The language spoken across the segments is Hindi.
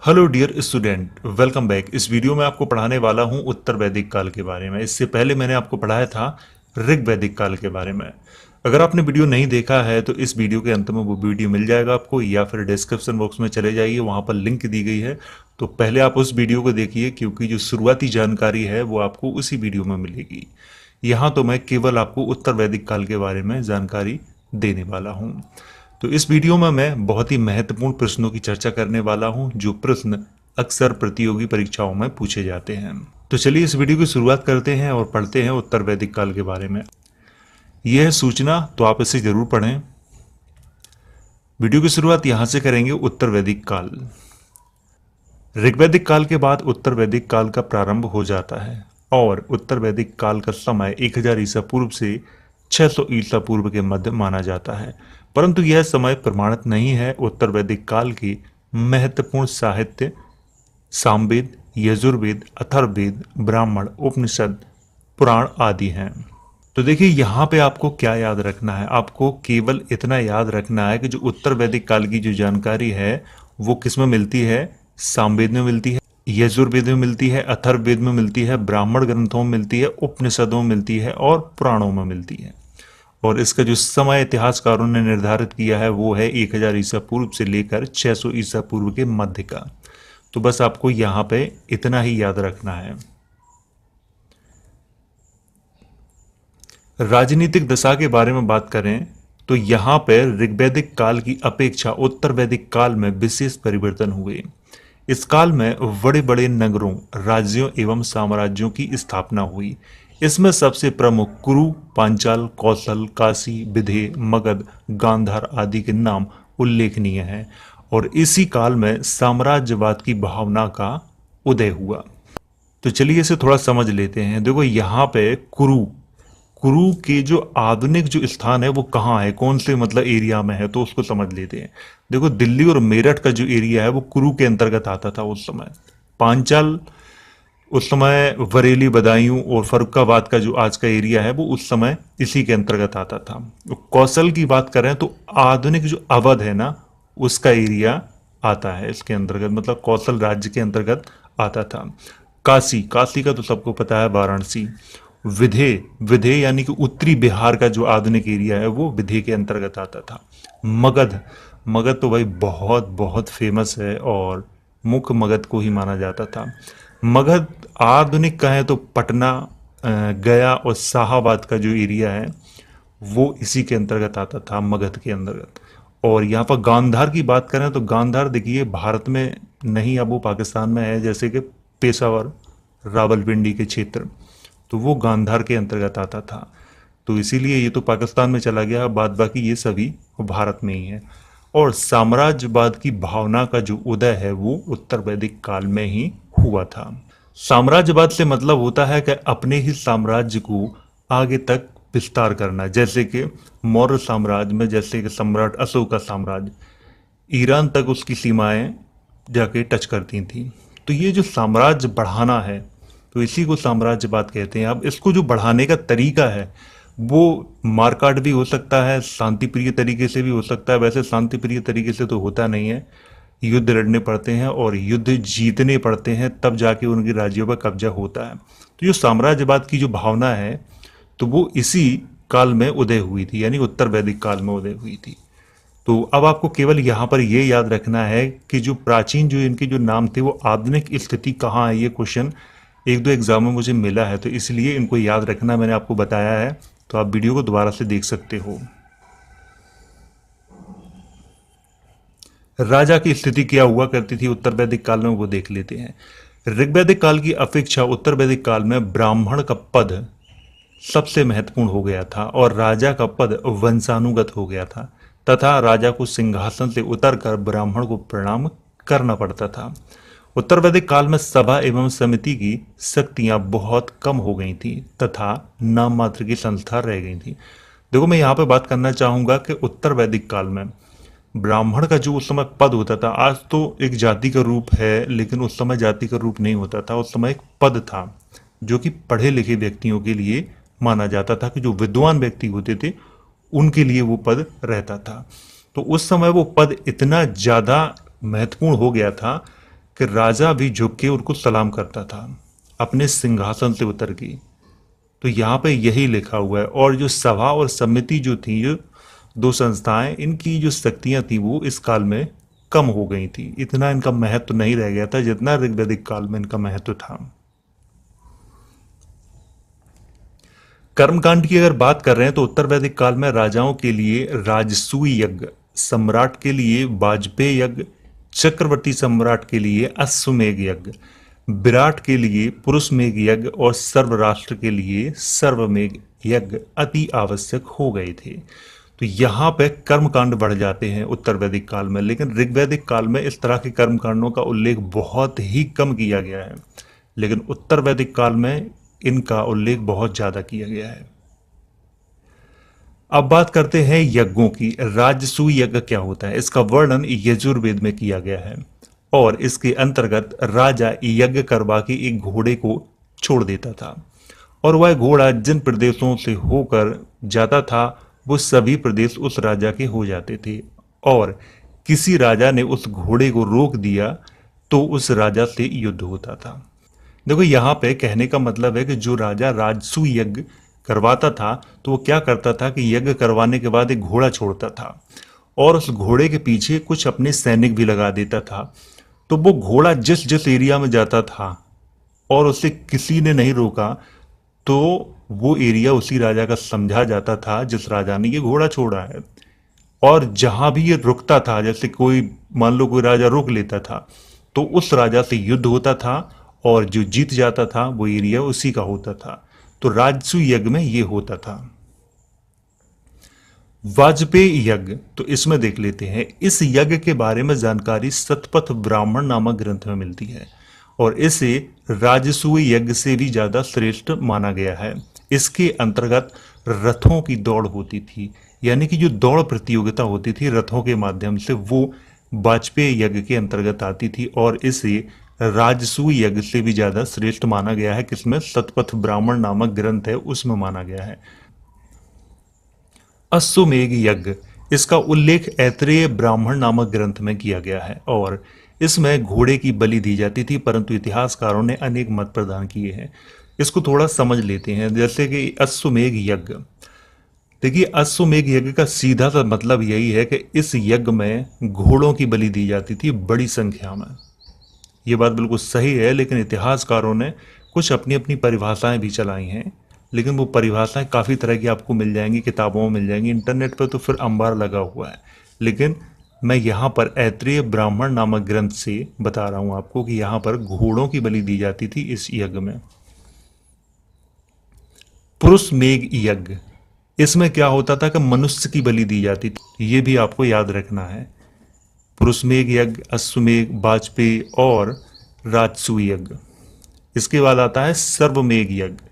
Hello dear student, welcome back. इस वीडियो में आपको पढ़ाने वाला हूं उत्तर वैदिक काल के बारे में। इससे पहले मैंने आपको पढ़ाया था ऋग वैदिक काल के बारे में। अगर आपने वीडियो नहीं देखा है तो इस वीडियो के अंत में वो वीडियो मिल जाएगा आपको, या फिर डिस्क्रिप्शन बॉक्स में चले जाइए, वहां पर लिंक दी गई है। तो पहले आप उस वीडियो को देखिए, क्योंकि जो शुरुआती जानकारी है वो आपको उसी वीडियो में मिलेगी। यहाँ तो मैं केवल आपको उत्तर वैदिक काल के बारे में जानकारी देने वाला हूँ। तो इस वीडियो में मैं बहुत ही महत्वपूर्ण प्रश्नों की चर्चा करने वाला हूं, जो प्रश्न अक्सर प्रतियोगी परीक्षाओं में पूछे जाते हैं। तो चलिए इस वीडियो की शुरुआत करते हैं और पढ़ते हैं उत्तर वैदिक काल के बारे में। यह है सूचना, तो आप इसे जरूर पढ़ें। वीडियो की शुरुआत यहां से करेंगे। उत्तर वैदिक काल। ऋग्वैदिक काल के बाद उत्तर वैदिक काल का प्रारंभ हो जाता है और उत्तर वैदिक काल का समय 1000 ईसा पूर्व से 600 ईसा पूर्व के मध्य माना जाता है, परंतु यह समय प्रमाणित नहीं है। उत्तर वैदिक काल की महत्वपूर्ण साहित्य सामवेद, यजुर्वेद, अथर्ववेद, ब्राह्मण, उपनिषद, पुराण आदि हैं। तो देखिए यहाँ पे आपको क्या याद रखना है। आपको केवल इतना याद रखना है कि जो उत्तर वैदिक काल की जो जानकारी है वो किस में मिलती है? सामवेद में मिलती है, यजुर्वेद में मिलती है, अथर्ववेद में मिलती है, ब्राह्मण ग्रंथों में मिलती है, उपनिषदों में मिलती है और पुराणों में मिलती है। और इसका जो समय इतिहासकारों ने निर्धारित किया है वो है 1000 ईसा पूर्व से लेकर 600 ईसा पूर्व के मध्य का। तो बस आपको यहां पे इतना ही याद रखना है। राजनीतिक दशा के बारे में बात करें तो यहां पर ऋग्वैदिक काल की अपेक्षा उत्तर वैदिक काल में विशेष परिवर्तन हुए। इस काल में बड़े बड़े नगरों, राज्यों एवं साम्राज्यों की स्थापना हुई। इसमें सबसे प्रमुख कुरु, पांचाल, कौशल, काशी, विधेय, मगध, गांधार आदि के नाम उल्लेखनीय हैं। और इसी काल में साम्राज्यवाद की भावना का उदय हुआ। तो चलिए इसे थोड़ा समझ लेते हैं। देखो यहाँ पे कुरु कुरु के जो आधुनिक जो स्थान है वो कहाँ है, कौन से मतलब एरिया में है, तो उसको समझ लेते हैं। देखो दिल्ली और मेरठ का जो एरिया है वो कुरु के अंतर्गत आता था उस समय। पांचाल उस समय बरेली, बदायूं और फर्रुखाबाद का जो आज का एरिया है वो उस समय इसी के अंतर्गत आता था। तो कौशल की बात करें तो आधुनिक जो अवध है ना, उसका एरिया आता है इसके अंतर्गत, मतलब कौशल राज्य के अंतर्गत आता था। काशी, काशी का तो सबको पता है, वाराणसी। विधेय, विधेय यानी कि उत्तरी बिहार का जो आधुनिक एरिया है वो विधेय के अंतर्गत आता था। मगध, मगध तो भाई बहुत बहुत फेमस है और मुख्य मगध को ही माना जाता था। मगध आधुनिक कहें तो पटना, गया और शाहाबाद का जो एरिया है वो इसी के अंतर्गत आता था, मगध के अंतर्गत। और यहाँ पर गांधार की बात करें तो गांधार देखिए भारत में नहीं, अब वो पाकिस्तान में है, जैसे कि पेशावर, रावलपिंडी के क्षेत्र, तो वो गांधार के अंतर्गत आता था। तो इसीलिए ये तो पाकिस्तान में चला गया, बाद बाकी ये सभी भारत में ही है। और साम्राज्यवाद की भावना का जो उदय है वो उत्तर वैदिक काल में ही हुआ था। साम्राज्यवाद से मतलब होता है कि अपने ही साम्राज्य को आगे तक विस्तार करना। जैसे कि मौर्य साम्राज्य में, जैसे कि सम्राट अशोक का साम्राज्य ईरान तक उसकी सीमाएं जाके टच करती थी। तो ये जो साम्राज्य बढ़ाना है तो इसी को साम्राज्यवाद कहते हैं। अब इसको जो बढ़ाने का तरीका है वो मारकाट भी हो सकता है, शांति प्रिय तरीके से भी हो सकता है। वैसे शांति प्रिय तरीके से तो होता नहीं है, युद्ध लड़ने पड़ते हैं और युद्ध जीतने पड़ते हैं, तब जाके उनके राज्यों पर कब्जा होता है। तो जो साम्राज्यवाद की जो भावना है तो वो इसी काल में उदय हुई थी, यानी उत्तर वैदिक काल में उदय हुई थी। तो अब आपको केवल यहाँ पर ये याद रखना है कि जो प्राचीन जो इनके जो नाम थे वो आधुनिक स्थिति कहाँ है। ये क्वेश्चन एक दो एग्जाम में मुझे मिला है, तो इसलिए इनको याद रखना मैंने आपको बताया है। तो आप वीडियो को दोबारा से देख सकते हो। राजा की स्थिति क्या हुआ करती थी उत्तर वैदिक काल में, वो देख लेते हैं। ऋग्वैदिक काल की अपेक्षा उत्तर वैदिक काल में ब्राह्मण का पद सबसे महत्वपूर्ण हो गया था और राजा का पद वंशानुगत हो गया था, तथा राजा को सिंहासन से उतरकर ब्राह्मण को प्रणाम करना पड़ता था। उत्तर वैदिक काल में सभा एवं समिति की शक्तियां बहुत कम हो गई थी तथा नाम मात्र की संस्था रह गई थी। देखो मैं यहाँ पे बात करना चाहूंगा कि उत्तर वैदिक काल में ब्राह्मण का जो उस समय पद होता था, आज तो एक जाति का रूप है लेकिन उस समय जाति का रूप नहीं होता था। उस समय एक पद था जो कि पढ़े लिखे व्यक्तियों के लिए माना जाता था, कि जो विद्वान व्यक्ति होते थे उनके लिए वो पद रहता था। तो उस समय वो पद इतना ज़्यादा महत्वपूर्ण हो गया था कि राजा भी झुक के उनको सलाम करता था अपने सिंहासन से उतर के। तो यहाँ पे यही लिखा हुआ है। और जो सभा और समिति जो थी, जो दो संस्थाएं, इनकी जो शक्तियां थी वो इस काल में कम हो गई थी। इतना इनका महत्व नहीं रह गया था जितना ऋग्वैदिक काल में इनका महत्व था। कर्मकांड की अगर बात कर रहे हैं तो उत्तर वैदिक काल में राजाओं के लिए राजसूय यज्ञ, सम्राट के लिए वाजपेय यज्ञ, चक्रवर्ती सम्राट के लिए अश्वमेध यज्ञ, विराट के लिए पुरुषमेघ यज्ञ और सर्वराष्ट्र के लिए सर्वमेघ यज्ञ अति आवश्यक हो गए थे। तो यहाँ पे कर्मकांड बढ़ जाते हैं उत्तर वैदिक काल में, लेकिन ऋग्वैदिक काल में इस तरह के कर्मकांडों का उल्लेख बहुत ही कम किया गया है, लेकिन उत्तर वैदिक काल में इनका उल्लेख बहुत ज्यादा किया गया है। अब बात करते हैं यज्ञों की। राजसूय यज्ञ क्या होता है, इसका वर्णन यजुर्वेद में किया गया है और इसके अंतर्गत राजा यज्ञ करवा के एक घोड़े को छोड़ देता था और वह घोड़ा जिन प्रदेशों से होकर जाता था वो सभी प्रदेश उस राजा के हो जाते थे, और किसी राजा ने उस घोड़े को रोक दिया तो उस राजा से युद्ध होता था। देखो यहाँ पे कहने का मतलब है कि जो राजा राजसूय यज्ञ करवाता था तो वो क्या करता था कि यज्ञ करवाने के बाद एक घोड़ा छोड़ता था और उस घोड़े के पीछे कुछ अपने सैनिक भी लगा देता था। तो वो घोड़ा जिस जिस एरिया में जाता था और उसे किसी ने नहीं रोका तो वो एरिया उसी राजा का समझा जाता था जिस राजा ने ये घोड़ा छोड़ा है। और जहां भी ये रुकता था, जैसे कोई मान लो कोई राजा रोक लेता था तो उस राजा से युद्ध होता था और जो जीत जाता था वो एरिया उसी का होता था। तो राजसूय यज्ञ में ये होता था। वाजपेय यज्ञ, तो इसमें देख लेते हैं। इस यज्ञ के बारे में जानकारी शतपथ ब्राह्मण नामक ग्रंथ में मिलती है और इसे राजसूय यज्ञ से भी ज्यादा श्रेष्ठ माना गया है। इसके अंतर्गत रथों की दौड़ होती थी, यानी कि जो दौड़ प्रतियोगिता होती थी रथों के माध्यम से, वो वाजपेय यज्ञ के अंतर्गत आती थी और इसे राजसूय यज्ञ से भी ज्यादा श्रेष्ठ माना गया है। किसमें? शतपथ ब्राह्मण नामक ग्रंथ है उसमें माना गया है। अश्वमेध यज्ञ, इसका उल्लेख ऐत्रेय ब्राह्मण नामक ग्रंथ में किया गया है और इसमें घोड़े की बलि दी जाती थी, परंतु इतिहासकारों ने अनेक मत प्रदान किए हैं। इसको थोड़ा समझ लेते हैं। जैसे कि अश्वमेध यज्ञ, देखिए अश्वमेध यज्ञ का सीधा सा मतलब यही है कि इस यज्ञ में घोड़ों की बलि दी जाती थी बड़ी संख्या में। ये बात बिल्कुल सही है, लेकिन इतिहासकारों ने कुछ अपनी अपनी परिभाषाएं भी चलाई हैं, लेकिन वो परिभाषाएं काफ़ी तरह की आपको मिल जाएंगी, किताबों में मिल जाएंगी, इंटरनेट पर तो फिर अंबार लगा हुआ है। लेकिन मैं यहाँ पर ऐत्रेय ब्राह्मण नामक ग्रंथ से बता रहा हूँ आपको कि यहाँ पर घोड़ों की बलि दी जाती थी इस यज्ञ में। पुरुषमेध यज्ञ, इसमें क्या होता था कि मनुष्य की बलि दी जाती थी, ये भी आपको याद रखना है। पुरुषमेध यज्ञ, अश्वमेध, वाजपेय और राजसूय यज्ञ। इसके बाद आता है सर्वमेध यज्ञ।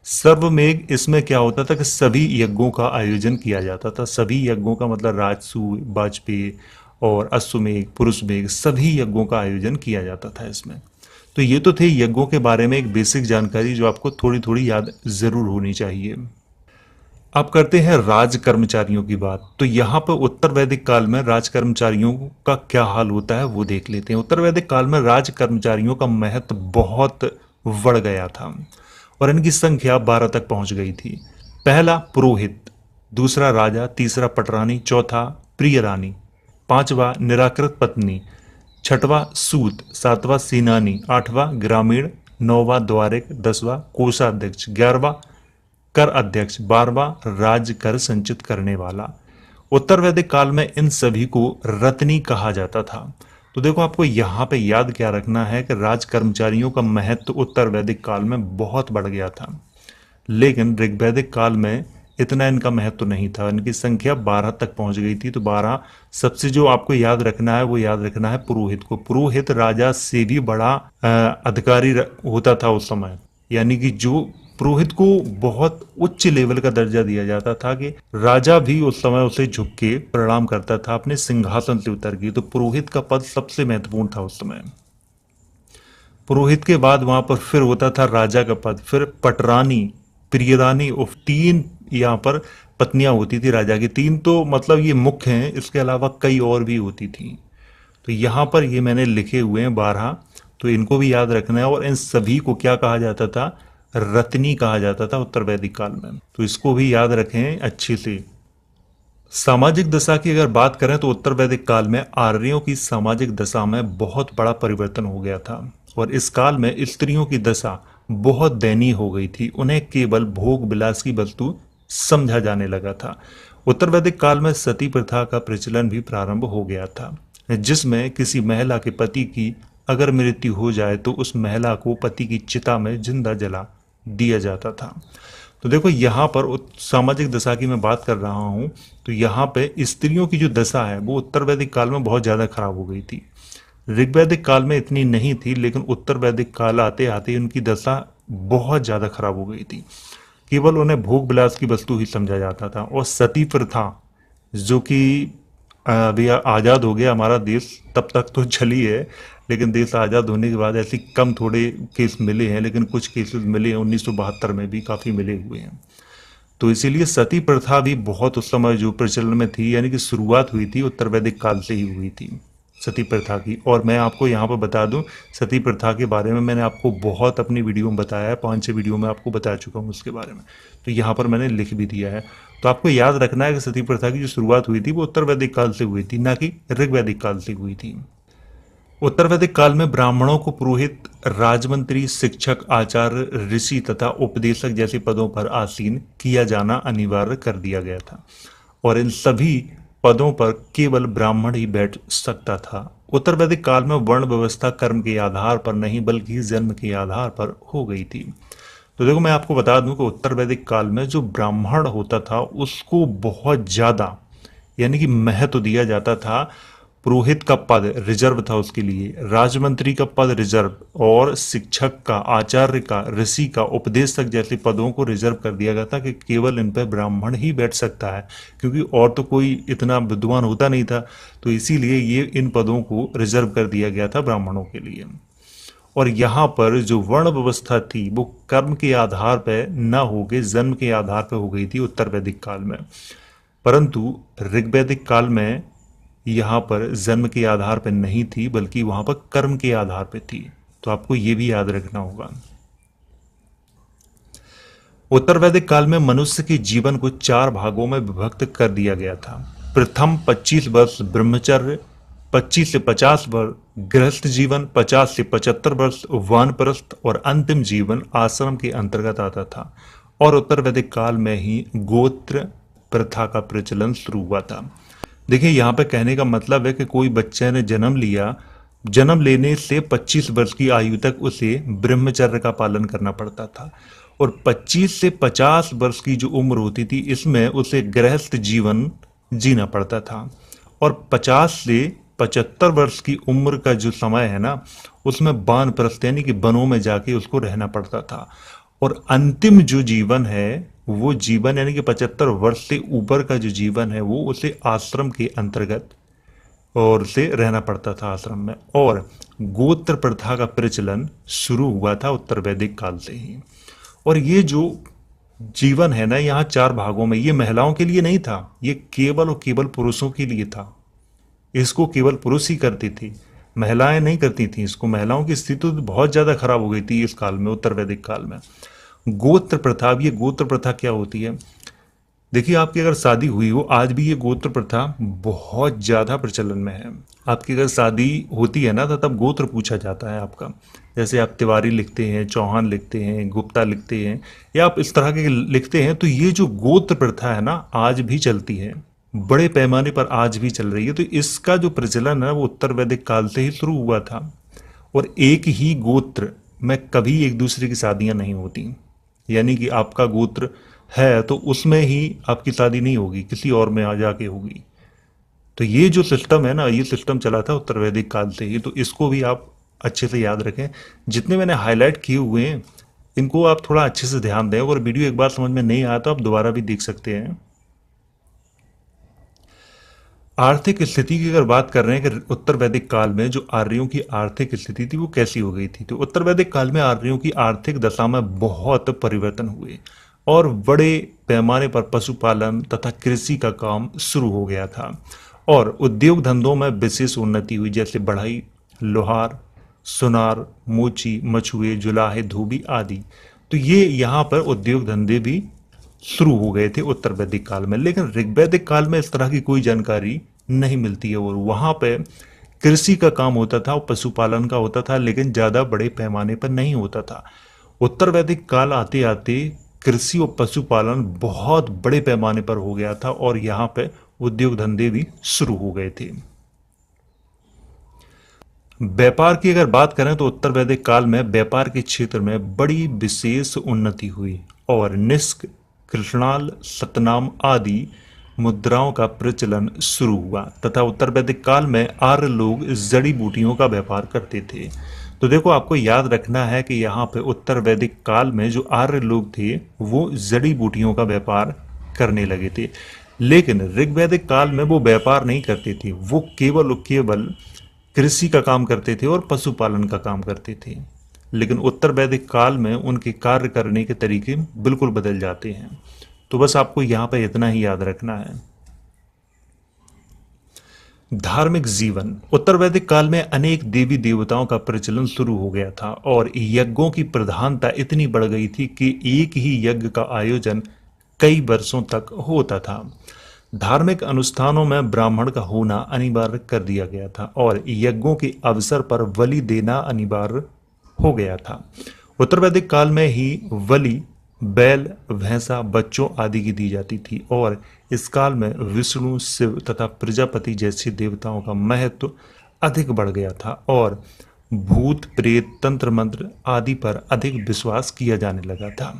सर्वमेध, इसमें क्या होता था कि सभी यज्ञों का आयोजन किया जाता था। सभी यज्ञों का मतलब राजसूय, वाजपेय और अश्वमेध, पुरुषमेध, सभी यज्ञों का आयोजन किया जाता था इसमें। तो ये तो थे यज्ञों के बारे में एक बेसिक जानकारी जो आपको थोड़ी थोड़ी याद जरूर होनी चाहिए। अब करते हैं राज कर्मचारियों की बात। तो यहाँ पर उत्तर वैदिक काल में राज कर्मचारियों का क्या हाल होता है वो देख लेते हैं। उत्तर वैदिक काल में राज कर्मचारियों का महत्व बहुत बढ़ गया था और इनकी संख्या 12 तक पहुंच गई थी। पहला पुरोहित, दूसरा राजा, तीसरा पटरानी, चौथा प्रिय रानी, पांचवा निराकृत पत्नी, छठवां सूत, सातवां सेनानी, आठवां ग्रामीण, नौवां द्वारिक, 10वां कोषाध्यक्ष, 11वां कर अध्यक्ष, 12वां राज कर संचित करने वाला। उत्तर वैदिक काल में इन सभी को रत्नी कहा जाता था। तो देखो आपको यहाँ पे याद क्या रखना है कि राज कर्मचारियों का महत्व उत्तर वैदिक काल में बहुत बढ़ गया था, लेकिन ऋग्वैदिक काल में इतना इनका महत्व नहीं था। इनकी संख्या 12 तक पहुंच गई थी। तो 12 सबसे जो आपको याद रखना है वो याद रखना है पुरोहित को। पुरोहित राजा से भी बड़ा अधिकारी होता था उस समय, यानी कि जो पुरोहित को बहुत उच्च लेवल का दर्जा दिया जाता था कि राजा भी उस समय उसे झुक के प्रणाम करता था अपने सिंहासन से उतर के। तो पुरोहित का पद सबसे महत्वपूर्ण था उस समय। पुरोहित के बाद वहां पर फिर होता था राजा का पद, फिर पटरानी, प्रियरानी और 3 यहाँ पर पत्नियां होती थी राजा की। 3 तो मतलब ये मुख्य हैं, इसके अलावा कई और भी होती थी। तो यहाँ पर ये मैंने लिखे हुए हैं 12, तो इनको भी याद रखना है। और इन सभी को क्या कहा जाता था? रत्नी कहा जाता था उत्तर वैदिक काल में, तो इसको भी याद रखें अच्छे से। सामाजिक दशा की अगर बात करें तो उत्तर वैदिक काल में आर्यों की सामाजिक दशा में बहुत बड़ा परिवर्तन हो गया था, और इस काल में स्त्रियों की दशा बहुत दयनीय हो गई थी। उन्हें केवल भोग विलास की वस्तु समझा जाने लगा था। उत्तर वैदिक काल में सती प्रथा का प्रचलन भी प्रारंभ हो गया था, जिसमें किसी महिला के पति की अगर मृत्यु हो जाए तो उस महिला को पति की चिता में जिंदा जला दिया जाता था। तो देखो यहाँ पर सामाजिक दशा की मैं बात कर रहा हूँ, तो यहाँ पे स्त्रियों की जो दशा है वो उत्तर वैदिक काल में बहुत ज़्यादा खराब हो गई थी। ऋग्वैदिक काल में इतनी नहीं थी, लेकिन उत्तर वैदिक काल आते आते उनकी दशा बहुत ज़्यादा खराब हो गई थी। केवल उन्हें भोग विलास की वस्तु ही समझा जाता था। और सती प्रथा, जो कि अभी आज़ाद हो गया हमारा देश, तब तक तो चली है, लेकिन देश आज़ाद होने के बाद ऐसी कम थोड़े केस मिले हैं, लेकिन कुछ केसेस मिले हैं। 1972 में भी काफ़ी मिले हुए हैं। तो इसीलिए सती प्रथा भी बहुत उस समय जो प्रचलन में थी, यानी कि शुरुआत हुई थी उत्तर वैदिक काल से ही हुई थी सती प्रथा की। और मैं आपको यहाँ पर बता दूं, सती प्रथा के बारे में मैंने आपको बहुत अपनी वीडियो में बताया है, 5-6 वीडियो में आपको बता चुका हूँ उसके बारे में, तो यहाँ पर मैंने लिख भी दिया है। तो आपको याद रखना है कि सती प्रथा की जो शुरुआत हुई थी वो उत्तर वैदिक काल से हुई थी, ना कि ऋग्वैदिक काल से हुई थी। उत्तर वैदिक काल में ब्राह्मणों को पुरोहित, राजमंत्री, शिक्षक, आचार्य, ऋषि तथा उपदेशक जैसे पदों पर आसीन किया जाना अनिवार्य कर दिया गया था, और इन सभी पदों पर केवल ब्राह्मण ही बैठ सकता था। उत्तर वैदिक काल में वर्ण व्यवस्था कर्म के आधार पर नहीं बल्कि जन्म के आधार पर हो गई थी। तो देखो मैं आपको बता दूं कि उत्तर वैदिक काल में जो ब्राह्मण होता था उसको बहुत ज़्यादा यानी कि महत्व दिया जाता था। पुरोहित का पद रिजर्व था उसके लिए, राजमंत्री का पद रिजर्व, और शिक्षक का, आचार्य का, ऋषि का, उपदेशक जैसे पदों को रिजर्व कर दिया गया था कि केवल इन पर ब्राह्मण ही बैठ सकता है, क्योंकि और तो कोई इतना विद्वान होता नहीं था। तो इसीलिए ये इन पदों को रिजर्व कर दिया गया था ब्राह्मणों के लिए। और यहाँ पर जो वर्ण व्यवस्था थी वो कर्म के आधार पर न होके जन्म के आधार पर हो गई थी उत्तर वैदिक काल में, परंतु ऋग्वैदिक काल में यहाँ पर जन्म के आधार पर नहीं थी बल्कि वहाँ पर कर्म के आधार पर थी। तो आपको ये भी याद रखना होगा। उत्तर वैदिक काल में मनुष्य के जीवन को 4 भागों में विभक्त कर दिया गया था। प्रथम 25 वर्ष ब्रह्मचर्य, 25 से 50 वर्ष गृहस्थ जीवन, 50 से 75 वर्ष वानप्रस्थ, और अंतिम जीवन आश्रम के अंतर्गत आता था। और उत्तर वैदिक काल में ही गोत्र प्रथा का प्रचलन शुरू हुआ था। देखिए यहाँ पे कहने का मतलब है कि कोई बच्चे ने जन्म लिया, जन्म लेने से 25 वर्ष की आयु तक उसे ब्रह्मचर्य का पालन करना पड़ता था, और 25 से 50 वर्ष की जो उम्र होती थी इसमें उसे गृहस्थ जीवन जीना पड़ता था, और 50 से 75 वर्ष की उम्र का जो समय है ना उसमें वानप्रस्थ यानी कि वनों में जाके उसको रहना पड़ता था। और अंतिम जो जीवन है वो जीवन यानी कि 75 वर्ष से ऊपर का जो जीवन है वो उसे आश्रम के अंतर्गत और उसे रहना पड़ता था आश्रम में। और गोत्र प्रथा का प्रचलन शुरू हुआ था उत्तर वैदिक काल से ही। और ये जो जीवन है ना यहाँ 4 भागों में, ये महिलाओं के लिए नहीं था, ये केवल और केवल पुरुषों के लिए था। इसको केवल पुरुष ही करती थी, महिलाएं नहीं करती थी इसको। महिलाओं की स्थिति तो बहुत ज़्यादा खराब हो गई थी इस काल में, उत्तर वैदिक काल में। गोत्र प्रथा, ये गोत्र प्रथा क्या होती है? देखिए आपकी अगर शादी हुई हो, आज भी ये गोत्र प्रथा बहुत ज़्यादा प्रचलन में है। आपकी अगर शादी होती है ना तो तब गोत्र पूछा जाता है आपका। जैसे आप तिवारी लिखते हैं, चौहान लिखते हैं, गुप्ता लिखते हैं, या आप इस तरह के लिखते हैं, तो ये जो गोत्र प्रथा है ना आज भी चलती है, बड़े पैमाने पर आज भी चल रही है। तो इसका जो प्रचलन है वो उत्तर वैदिक काल से ही शुरू हुआ था। और एक ही गोत्र में कभी एक दूसरे की शादियां नहीं होती, यानी कि आपका गोत्र है तो उसमें ही आपकी शादी नहीं होगी, किसी और में आ जाके होगी। तो ये जो सिस्टम है ना, ये सिस्टम चला था उत्तर वैदिक काल से ही। तो इसको भी आप अच्छे से याद रखें। जितने मैंने हाईलाइट किए हुए हैं इनको आप थोड़ा अच्छे से ध्यान दें। अगर वीडियो एक बार समझ में नहीं आया तो आप दोबारा भी देख सकते हैं। आर्थिक स्थिति की अगर बात कर रहे हैं कि उत्तर वैदिक काल में जो आर्यों की आर्थिक स्थिति थी वो कैसी हो गई थी, तो उत्तर वैदिक काल में आर्यों की आर्थिक दशा में बहुत परिवर्तन हुए और बड़े पैमाने पर पशुपालन तथा कृषि का काम शुरू हो गया था। और उद्योग धंधों में विशेष उन्नति हुई, जैसे बढ़ई, लोहार, सुनार, मोची, मछुए, जुलाहे, धोबी आदि। तो ये यहाँ पर उद्योग धंधे भी शुरू हो गए थे उत्तर वैदिक काल में। लेकिन ऋग्वैदिक काल में इस तरह की कोई जानकारी नहीं मिलती है, और वहां पे कृषि का काम होता था और पशुपालन का होता था, लेकिन ज्यादा बड़े पैमाने पर नहीं होता था। उत्तर वैदिक काल आते आते कृषि और पशुपालन बहुत बड़े पैमाने पर हो गया था, और यहाँ पे उद्योग धंधे भी शुरू हो गए थे। व्यापार की अगर बात करें तो उत्तर वैदिक काल में व्यापार के क्षेत्र में बड़ी विशेष उन्नति हुई, और निष्क, कृष्णाल, सतनाम आदि मुद्राओं का प्रचलन शुरू हुआ, तथा उत्तर वैदिक काल में आर्य लोग जड़ी बूटियों का व्यापार करते थे। तो देखो, आपको याद रखना है कि यहाँ पे उत्तर वैदिक काल में जो आर्य लोग थे वो जड़ी बूटियों का व्यापार करने लगे थे। लेकिन ऋग्वैदिक काल में वो व्यापार नहीं करते थे, वो केवल और केवल कृषि का काम करते थे और पशुपालन का काम करते थे। लेकिन उत्तर वैदिक काल में उनके कार्य करने के तरीके बिल्कुल बदल जाते हैं। तो बस आपको यहाँ पर इतना ही याद रखना है। धार्मिक जीवन। उत्तर वैदिक काल में अनेक देवी देवताओं का प्रचलन शुरू हो गया था, और यज्ञों की प्रधानता इतनी बढ़ गई थी कि एक ही यज्ञ का आयोजन कई वर्षों तक होता था। धार्मिक अनुष्ठानों में ब्राह्मण का होना अनिवार्य कर दिया गया था, और यज्ञों के अवसर पर बलि देना अनिवार्य हो गया था। उत्तर वैदिक काल में ही बलि बैल, भैंसा, बच्चों आदि की दी जाती थी, और इस काल में विष्णु, शिव तथा प्रजापति जैसे देवताओं का महत्व अधिक बढ़ गया था, और भूत, प्रेत, तंत्र मंत्र आदि पर अधिक विश्वास किया जाने लगा था।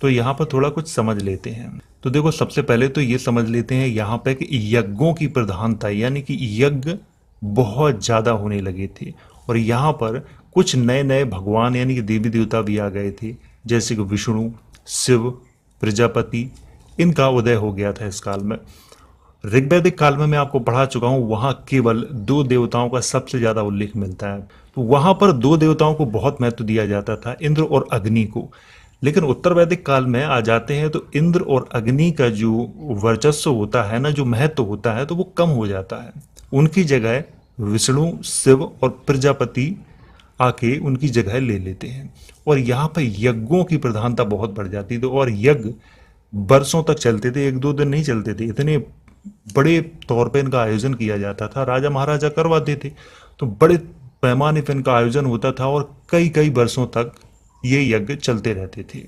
तो यहाँ पर थोड़ा कुछ समझ लेते हैं। तो देखो, सबसे पहले तो ये समझ लेते हैं यहाँ पे कि यज्ञों की प्रधानता, यानी कि यज्ञ बहुत ज्यादा होने लगे थे, और यहाँ पर कुछ नए नए भगवान यानी कि देवी देवता भी आ गए थे, जैसे कि विष्णु, शिव, प्रजापति, इनका उदय हो गया था इस काल में। ऋग्वैदिक काल में मैं आपको पढ़ा चुका हूं, वहां केवल दो देवताओं का सबसे ज्यादा उल्लेख मिलता है। तो वहां पर दो देवताओं को बहुत महत्व दिया जाता था, इंद्र और अग्नि को। लेकिन उत्तर वैदिक काल में आ जाते हैं तो इंद्र और अग्नि का जो वर्चस्व होता है ना, जो महत्व होता है, तो वो कम हो जाता है। उनकी जगह विष्णु, शिव और प्रजापति आके उनकी जगह ले लेते हैं, और यहाँ पर यज्ञों की प्रधानता बहुत बढ़ जाती थी, और यज्ञ वर्षों तक चलते थे, एक दो दिन नहीं चलते थे। इतने बड़े तौर पे इनका आयोजन किया जाता था, राजा महाराजा करवाते थे, तो बड़े पैमाने पर इनका आयोजन होता था, और कई कई वर्षों तक ये यज्ञ चलते रहते थे।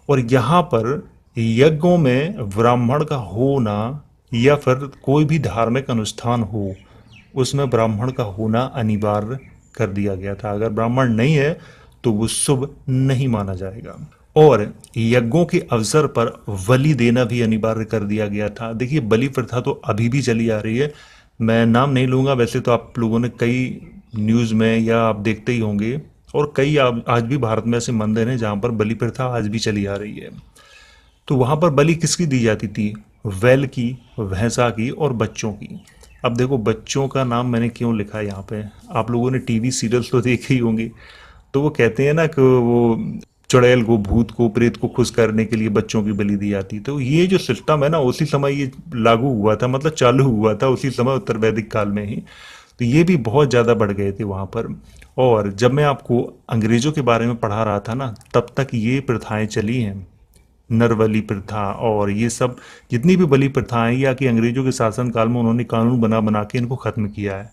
और यहाँ पर यज्ञों में ब्राह्मण का होना, या फिर कोई भी धार्मिक अनुष्ठान हो उसमें ब्राह्मण का होना अनिवार्य कर दिया गया था। अगर ब्राह्मण नहीं है तो वो शुभ नहीं माना जाएगा। और यज्ञों के अवसर पर बलि देना भी अनिवार्य कर दिया गया था। देखिए, बलि प्रथा तो अभी भी चली आ रही है, मैं नाम नहीं लूंगा, वैसे तो आप लोगों ने कई न्यूज़ में या आप देखते ही होंगे, और कई आज भी भारत में ऐसे मंदिर हैं जहां पर बलि प्रथा आज भी चली आ रही है। तो वहां पर बलि किसकी दी जाती थी? बैल की, भैंसा की और बच्चों की। अब देखो, बच्चों का नाम मैंने क्यों लिखा है यहाँ पे, आप लोगों ने टीवी सीरियल्स तो देखे ही होंगे। तो वो कहते हैं ना कि वो चुड़ैल को, भूत को, प्रेत को खुश करने के लिए बच्चों की बलि दी जाती। तो ये जो सिस्टम है ना, उसी समय ये लागू हुआ था, मतलब चालू हुआ था उसी समय उत्तर वैदिक काल में ही। तो ये भी बहुत ज़्यादा बढ़ गए थे वहाँ पर। और जब मैं आपको अंग्रेज़ों के बारे में पढ़ा रहा था ना, तब तक ये प्रथाएं चली हैं, नरबलि प्रथा और ये सब जितनी भी बलि प्रथाएं, या कि अंग्रेजों के शासन काल में उन्होंने कानून बना बना के इनको खत्म किया है।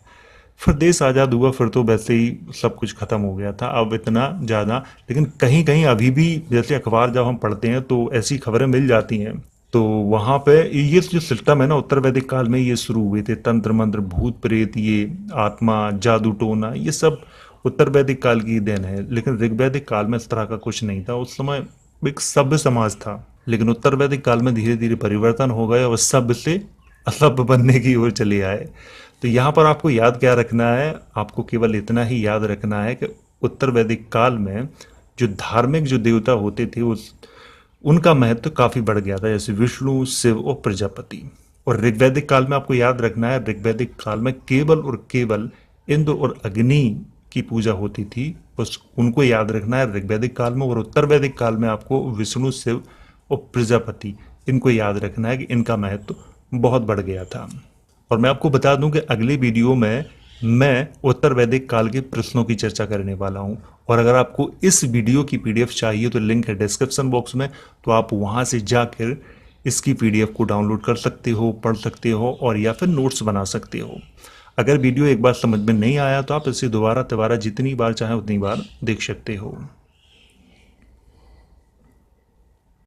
फिर देश आज़ाद हुआ, फिर तो वैसे ही सब कुछ खत्म हो गया था, अब इतना ज़्यादा। लेकिन कहीं कहीं अभी भी, जैसे अखबार जब हम पढ़ते हैं तो ऐसी खबरें मिल जाती हैं। तो वहाँ पे ये जो सिस्टम है ना, उत्तर वैदिक काल में ये शुरू हुए थे। तंत्र मंत्र, भूत प्रेत, ये आत्मा, जादू टोना, ये सब उत्तर वैदिक काल की देन है। लेकिन ऋग्वैदिक काल में इस तरह का कुछ नहीं था। उस समय एक सभ्य समाज था, लेकिन उत्तर वैदिक काल में धीरे धीरे परिवर्तन हो गए और सभ्य से असभ्य बनने की ओर चले आए। तो यहाँ पर आपको याद क्या रखना है? आपको केवल इतना ही याद रखना है कि उत्तर वैदिक काल में जो धार्मिक जो देवता होते थे उनका महत्व काफी बढ़ गया था, जैसे विष्णु, शिव और प्रजापति। और ऋग्वैदिक काल में आपको याद रखना है, ऋग्वैदिक काल में केवल और केवल इंद्र और अग्नि की पूजा होती थी, बस उनको याद रखना है ऋग्वैदिक काल में। और उत्तर वैदिक काल में आपको विष्णु, शिव और प्रजापति, इनको याद रखना है कि इनका महत्व बहुत बढ़ गया था। और मैं आपको बता दूं कि अगले वीडियो में मैं उत्तर वैदिक काल के प्रश्नों की चर्चा करने वाला हूं। और अगर आपको इस वीडियो की पीडीएफ चाहिए तो लिंक है डिस्क्रिप्शन बॉक्स में, तो आप वहां से जाकर इसकी पीडीएफ को डाउनलोड कर सकते हो, पढ़ सकते हो और या फिर नोट्स बना सकते हो। अगर वीडियो एक बार समझ में नहीं आया तो आप इसे दोबारा तिबारा जितनी बार चाहे उतनी बार देख सकते हो।